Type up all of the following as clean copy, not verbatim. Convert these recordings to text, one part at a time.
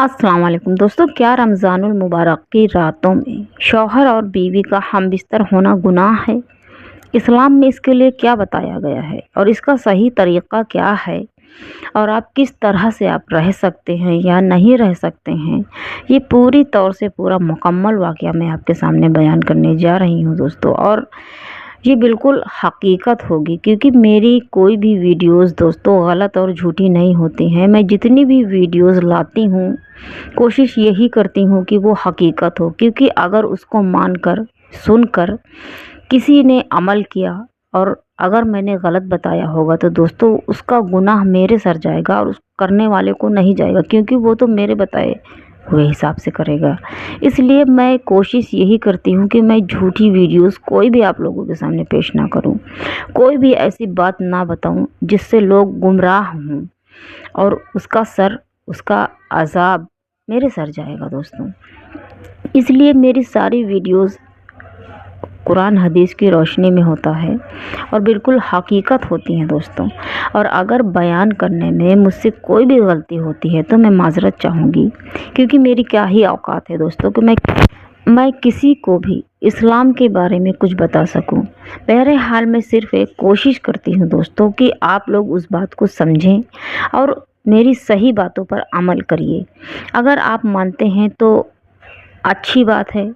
अस्सलाम वालेकुम दोस्तों, क्या रमज़ानुल मुबारक की रातों में शौहर और बीवी का हम बिस्तर होना गुनाह है? इस्लाम में इसके लिए क्या बताया गया है और इसका सही तरीक़ा क्या है और आप किस तरह से आप रह सकते हैं या नहीं रह सकते हैं, ये पूरी तौर से पूरा मुकम्मल वाक़या मैं आपके सामने बयान करने जा रही हूँ दोस्तों। और ये बिल्कुल हकीकत होगी क्योंकि मेरी कोई भी वीडियोस दोस्तों गलत और झूठी नहीं होती हैं। मैं जितनी भी वीडियोस लाती हूँ कोशिश यही करती हूँ कि वो हकीकत हो, क्योंकि अगर उसको मानकर सुनकर किसी ने अमल किया और अगर मैंने गलत बताया होगा तो दोस्तों उसका गुनाह मेरे सर जाएगा और उस करने वाले को नहीं जाएगा, क्योंकि वो तो मेरे बताए हुए हिसाब से करेगा। इसलिए मैं कोशिश यही करती हूँ कि मैं झूठी वीडियोस कोई भी आप लोगों के सामने पेश ना करूँ, कोई भी ऐसी बात ना बताऊँ जिससे लोग गुमराह हों और उसका अज़ाब मेरे सर जाएगा दोस्तों। इसलिए मेरी सारी वीडियोस कुरान हदीस की रोशनी में होता है और बिल्कुल हकीकत होती हैं दोस्तों। और अगर बयान करने में मुझसे कोई भी गलती होती है तो मैं माज़रत चाहूँगी, क्योंकि मेरी क्या ही औकात है दोस्तों कि मैं किसी को भी इस्लाम के बारे में कुछ बता सकूं। बहरहाल मैं सिर्फ़ एक कोशिश करती हूं दोस्तों कि आप लोग उस बात को समझें और मेरी सही बातों पर अमल करिए। अगर आप मानते हैं तो अच्छी बात है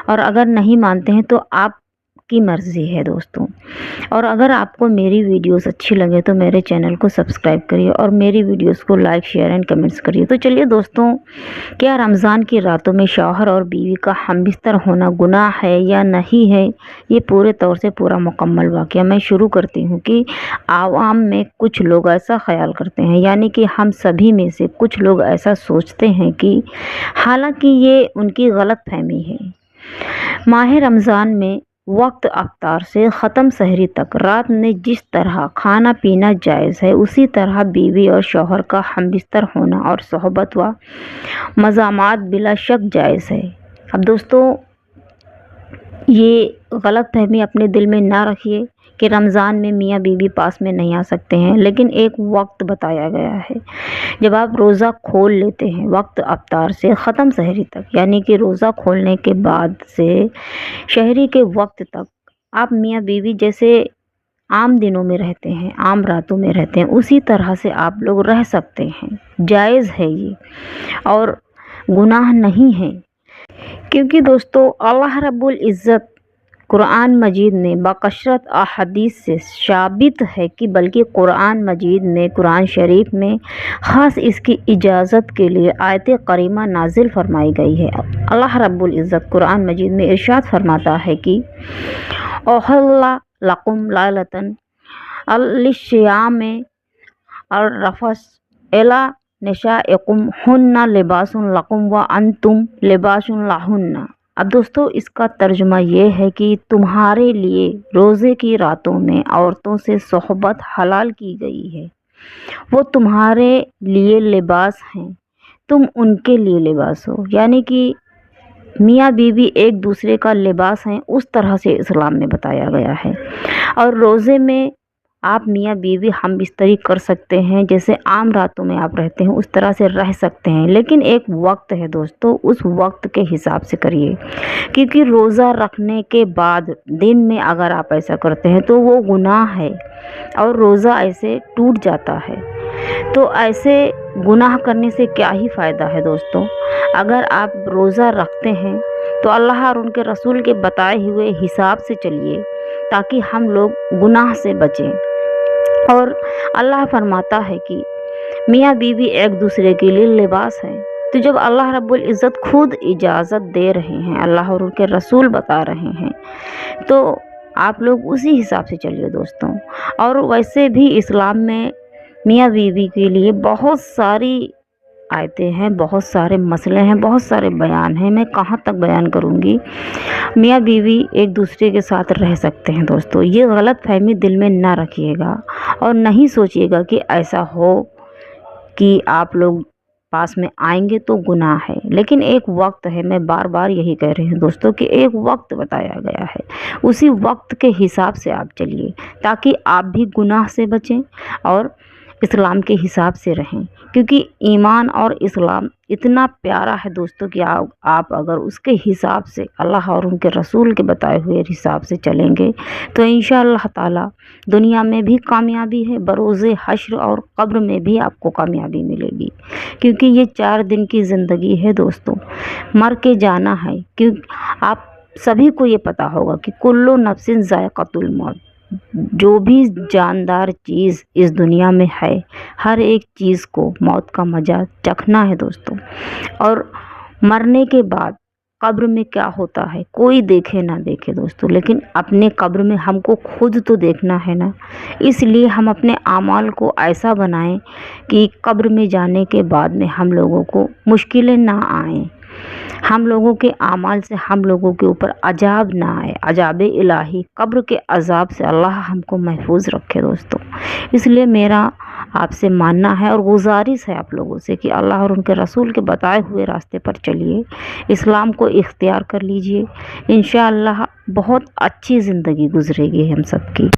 और अगर नहीं मानते हैं तो आपकी मर्ज़ी है दोस्तों। और अगर आपको मेरी वीडियोस अच्छी लगे तो मेरे चैनल को सब्सक्राइब करिए और मेरी वीडियोस को लाइक शेयर एंड कमेंट्स करिए। तो चलिए दोस्तों, क्या रमज़ान की रातों में शौहर और बीवी का हमबिस्तर होना गुनाह है या नहीं है, ये पूरे तौर से पूरा मुकम्मल वाक़या मैं शुरू करती हूँ कि आवाम में कुछ लोग ऐसा ख़याल करते हैं, यानी कि हम सभी में से कुछ लोग ऐसा सोचते हैं कि हालांकि ये उनकी गलत फहमी है। माह रमज़ान में वक्त अफ्तार से ख़त्म सहरी तक रात में जिस तरह खाना पीना जायज़ है, उसी तरह बीवी और शौहर का हमबिस्तर होना और सोहबत व मज़ामात बिला शक जायज़ है। अब दोस्तों, ये गलत फहमी अपने दिल में ना रखिए कि रमज़ान में मियाँ बीवी पास में नहीं आ सकते हैं, लेकिन एक वक्त बताया गया है। जब आप रोज़ा खोल लेते हैं वक्त अफ्तार से ख़त्म सहरी तक, यानी कि रोज़ा खोलने के बाद से शहरी के वक्त तक आप मियाँ बीवी जैसे आम दिनों में रहते हैं, आम रातों में रहते हैं, उसी तरह से आप लोग रह सकते हैं। जायज़ है ये और गुनाह नहीं है, क्योंकि दोस्तों अल्लाह रब्बुल इज़्ज़त कुरान मजीद ने बकशरत अहादीस से साबित है कि बल्कि कुरान मजीद में, कुरान शरीफ में ख़ास इसकी इजाज़त के लिए आयत करीमा नाजिल फरमाई गई है। अल्लाह रब्बुल इज़्ज़त कुरान मजीद में इरशाद फरमाता है कि ओहल्ला लकुम लालतन अल-शियाम और रफस एला निशाइकुम हुन्ना लिबासुन लकुम व अंतुम लिबासुन लहुन्ना। अब दोस्तों, इसका तर्जुमा ये है कि तुम्हारे लिए रोज़े की रातों में औरतों से सोहबत हलाल की गई है, वो तुम्हारे लिए लिबास हैं, तुम उनके लिए लिबास हो, यानी कि मियाँ बीवी एक दूसरे का लिबास हैं, उस तरह से इस्लाम में बताया गया है। और रोज़े में आप मियाँ बीवी हम बिस्तरी कर सकते हैं, जैसे आम रातों में आप रहते हैं उस तरह से रह सकते हैं, लेकिन एक वक्त है दोस्तों, उस वक्त के हिसाब से करिए, क्योंकि रोज़ा रखने के बाद दिन में अगर आप ऐसा करते हैं तो वो गुनाह है और रोज़ा ऐसे टूट जाता है। तो ऐसे गुनाह करने से क्या ही फ़ायदा है दोस्तों। अगर आप रोज़ा रखते हैं तो अल्लाह और उनके रसूल के बताए हुए हिसाब से चलिए, ताकि हम लोग गुनाह से बचें। और अल्लाह फरमाता है कि मियाँ बीवी एक दूसरे के लिए लिबास हैं। तो जब अल्लाह रब्बुल इज़्ज़त खुद इजाज़त दे रहे हैं, अल्लाह और उनके रसूल बता रहे हैं, तो आप लोग उसी हिसाब से चलिए दोस्तों। और वैसे भी इस्लाम में मियाँ बीवी के लिए बहुत सारी आयतें हैं, बहुत सारे मसले हैं, बहुत सारे बयान हैं, मैं कहाँ तक बयान करूँगी। मियाँ बीवी एक दूसरे के साथ रह सकते हैं दोस्तों, ये गलत फहमी दिल में ना रखिएगा और नहीं सोचिएगा कि ऐसा हो कि आप लोग पास में आएंगे तो गुनाह है। लेकिन एक वक्त है, मैं बार बार यही कह रही हूँ दोस्तों कि एक वक्त बताया गया है, उसी वक्त के हिसाब से आप चलिए, ताकि आप भी गुनाह से बचें और इस्लाम के हिसाब से रहें, क्योंकि ईमान और इस्लाम اتنا پیارا ہے دوستوں کہ آپ اگر اس کے حساب سے اللہ اور ان کے رسول کے بتائے ہوئے حساب سے چلیں گے تو انشاءاللہ تعالی دنیا میں بھی کامیابی ہے، بروز حشر اور قبر میں بھی آپ کو کامیابی ملے گی، کیونکہ یہ 4 دن کی زندگی ہے دوستوں، مر کے جانا ہے۔ آپ سبھی کو یہ پتا ہوگا کہ کلو نفس ذائقۃ الموت، جو بھی جاندار چیز اس دنیا میں ہے ہر ایک چیز کو موت کا مزہ چکھنا ہے دوستوں۔ اور مرنے کے بعد قبر میں کیا ہوتا ہے کوئی دیکھے نہ دیکھے دوستوں، لیکن اپنے قبر میں ہم کو خود تو دیکھنا ہے نا، اس لیے ہم اپنے اعمال کو ایسا بنائیں کہ قبر میں جانے کے بعد میں ہم لوگوں کو مشکلیں نہ آئیں، ہم لوگوں کے اعمال سے ہم لوگوں کے اوپر عذاب نہ آئے، عذاب الہی، قبر کے عذاب سے اللہ ہم کو محفوظ رکھے دوستوں۔ اس لیے میرا آپ سے ماننا ہے اور گزارش ہے آپ لوگوں سے کہ اللہ اور ان کے رسول کے بتائے ہوئے راستے پر چلیے، اسلام کو اختیار کر لیجئے، انشاءاللہ بہت اچھی زندگی گزرے گی ہم سب کی۔